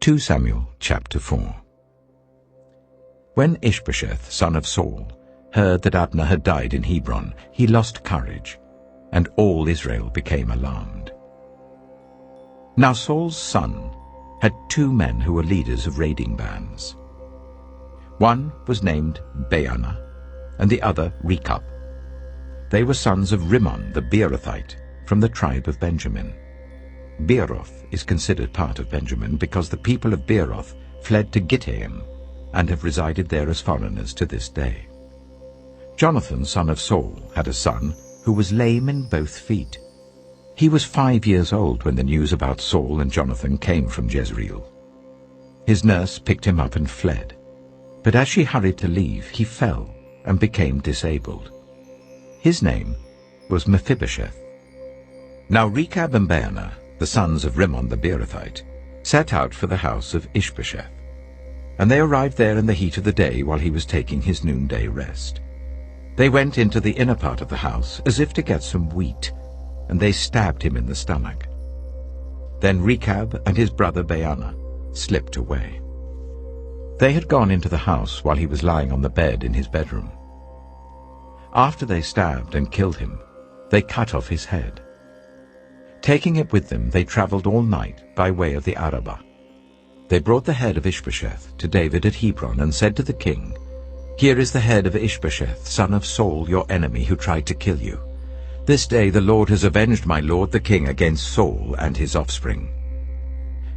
2 Samuel chapter 4. When Ishbosheth, son of Saul, heard that Abner had died in Hebron, he lost courage, and all Israel became alarmed. Now Saul's son had 2 men who were leaders of raiding bands. One was named Baanah, and the other Rechab. They were sons of Rimmon the Beerothite, from the tribe of Benjamin. Beeroth is considered part of Benjamin because the people of Beeroth fled to Gittaim and have resided there as foreigners to this day. Jonathan, son of Saul, had a son who was lame in both feet. He was 5 years old when the news about Saul and Jonathan came from Jezreel. His nurse picked him up and fled, but as she hurried to leave, he fell and became disabled. His name was Mephibosheth. Now Rechab and Baanah, the sons of Rimmon the Beerothite, set out for the house of Ishbosheth, and they arrived there in the heat of the day while he was taking his noonday rest. They went into the inner part of the house as if to get some wheat, and they stabbed him in the stomach. Then Rechab and his brother Baanah slipped away. They had gone into the house while he was lying on the bed in his bedroom. After they stabbed and killed him, they cut off his head. Taking it with them, they traveled all night by way of the Arabah. They brought the head of Ishbosheth to David at Hebron and said to the king, "Here is the head of Ishbosheth, son of Saul, your enemy, who tried to kill you. This day the Lord has avenged my lord the king against Saul and his offspring."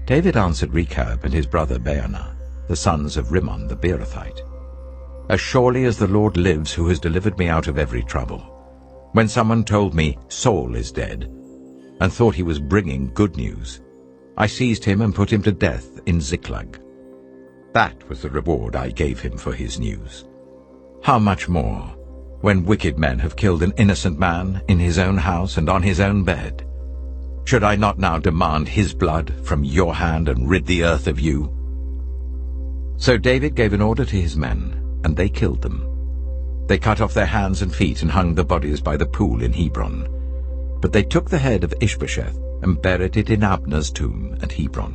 David answered Rechab and his brother Baanah, the sons of Rimmon the Beerothite, "As surely as the Lord lives, who has delivered me out of every trouble, when someone told me, 'Saul is dead,' and thought he was bringing good news, I seized him and put him to death in Ziklag. That was the reward I gave him for his news. How much more, when wicked men have killed an innocent man in his own house and on his own bed? Should I not now demand his blood from your hand and rid the earth of you?" So David gave an order to his men, and they killed them. They cut off their hands and feet and hung the bodies by the pool in Hebron. But they took the head of Ishbosheth and buried it in Abner's tomb at Hebron.